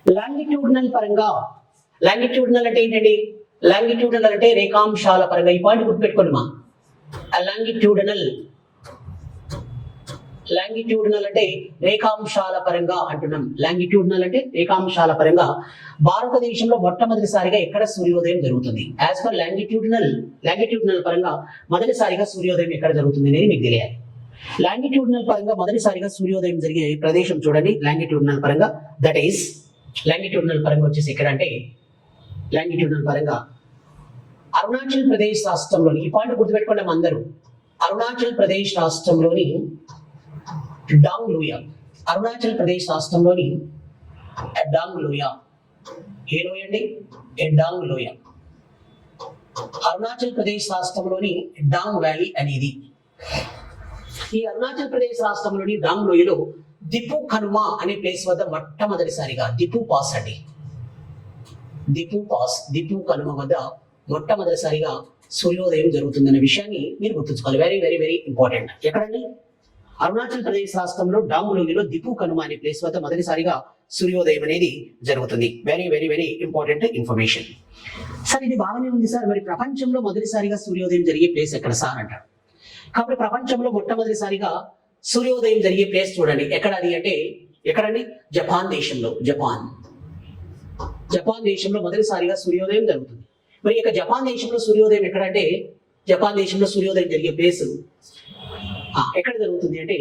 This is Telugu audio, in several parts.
లాంగిట్యూడినల్ పరంగా, లాంగిట్యూడినల్ అంటే ఏంటండి? లాంగిట్యూడినల్ అంటే రేఖాంశాల పరంగా. ఈ పాయింట్ గుర్తుపెట్టుకోండి మా. లాంగిట్యూడినల్, లాంగిట్యూడినల్ అంటే రేఖాంశాల పరంగా అంటున్నాం. లాంగిట్యూడినల్ అంటే రేఖాంశాల పరంగా భారతదేశంలో మొట్టమొదటిసారిగా ఎక్కడ సూర్యోదయం జరుగుతుంది? యాజ్ పర్ లాంగిట్యూడినల్ పరంగా మొదటిసారిగా సూర్యోదయం ఎక్కడ జరుగుతుంది అనేది మీకు తెలియాలి. లాంగిట్యూడినల్ పరంగా మొదటిసారిగా సూర్యోదయం జరిగే ప్రదేశం చూడండి. లాంగిట్యూడినల్ పరంగా దట్ ఈస్ లాంగిట్యూడినల్ పరంగా వచ్చేసి ఎక్కడ అంటే లాంగిట్యూడినల్ పరంగా అరుణాచల్ ప్రదేశ్ రాష్ట్రంలోని, ఈ పాయింట్ గుర్తుపెట్టుకోండి అందరూ, అరుణాచల్ ప్రదేశ్ రాష్ట్రంలోని డాంగ్ లోయ, అరుణాచల్ ప్రదేశ్ రాష్ట్రంలోని డాంగ్ లోయ, ఏ లోయ అండి? డాంగ్ లోయ. అరుణాచల్ ప్రదేశ్ రాష్ట్రంలోని డాంగ్ వ్యాలీ అనేది. ఈ అరుణాచల్ ప్రదేశ్ రాష్ట్రంలోని డాంగ్ లోయలో దిపు కనుమ అనే ప్లేస్ వద్ద మొట్టమొదటిసారిగా దిపు పాస్ అండి, దిపు పాస్, దిపు కనుమ వద్ద మొట్టమొదటిసారిగా సూర్యోదయం జరుగుతుందనే విషయాన్ని మీరు గుర్తుంచుకోవాలి. Very very very important. ఎక్కడండి? అరుణాచల్ ప్రదేశ్ రాష్ట్రంలో డాంగ్ లోయలో దిపు కనుమ అనే ప్లేస్ వద్ద మొదటిసారిగా సూర్యోదయం అనేది జరుగుతుంది. Very very very important information. Sir ఇది బాగానే ఉంది సార్, మరి ప్రపంచంలో మొదటిసారిగా సూర్యోదయం జరిగే ప్లేస్ ఎక్కడ సార్ అంటారు. కాబట్టి ప్రపంచంలో మొట్టమొదటిసారిగా సూర్యోదయం జరిగే ప్లేస్ చూడండి. ఎక్కడ అది అంటే ఎక్కడండి? జపాన్ దేశంలో. జపాన్ దేశంలో మొదటిసారిగా సూర్యోదయం జరుగుతుంది. మరి ఇక జపాన్ దేశంలో సూర్యోదయం ఎక్కడంటే, జపాన్ దేశంలో సూర్యోదయం జరిగే ప్లేస్ ఎక్కడ జరుగుతుంది అంటే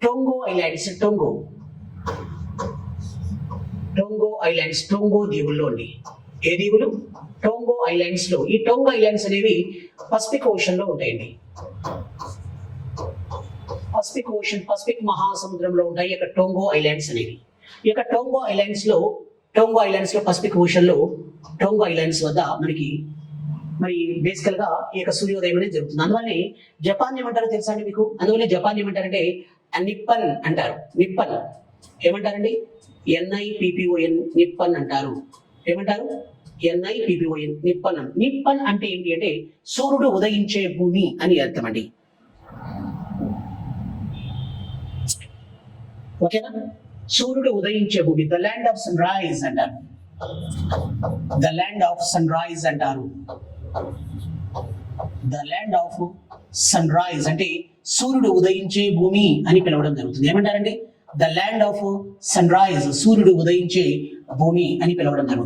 టోంగో ఐలాండ్స్. టోంగో ఐలాండ్స్, టోంగో దీవుల్లో అండి. ఏ దీవులు? టోంగో ఐలాండ్స్ లో. ఈ టోంగో ఐలాండ్స్ అనేవి పసిఫిక్ ఓషన్ లో ఉంటాయండి. పసిఫిక్ మహాసముద్రంలో ఉంటాయి ఇక టోంగో ఐలాండ్స్ అనేవి. ఇక టోంగో ఐలాండ్స్ లో పసిఫిక్ ఓషన్ లో టోంగో ఐలాండ్స్ వద్ద మనకి మరి బేసికల్ గా ఈ యొక్క సూర్యోదయం అనేది జరుగుతుంది. అందువల్లే జపాన్ ఏమంటారో తెలుసా అండి మీకు? అందువల్లే జపాన్ ఏమంటారంటే నిప్పన్ అంటారు. నిప్పన్ ఏమంటారండి? NIPPON, నిప్పన్ అంటారు. ఏమంటారు? NIPPON, Nippon. నిప్పన్ అంటే ఏంటి అంటే సూర్యుడు ఉదయించే భూమి అని అర్థం అండి. ఓకేనా? సూర్యుడు ఉదయించే భూమి, the land of sunrise అంటారు. The land of sunrise అంటారు. The land of sunrise అంటే సూర్యుడు ఉదయించే భూమి అని పిలవడం జరుగుతుంది. ఏమంటారండి? The land of sunrise, సూర్యుడు ఉదయించే భూమి అని పిలవడం జరుగుతుంది.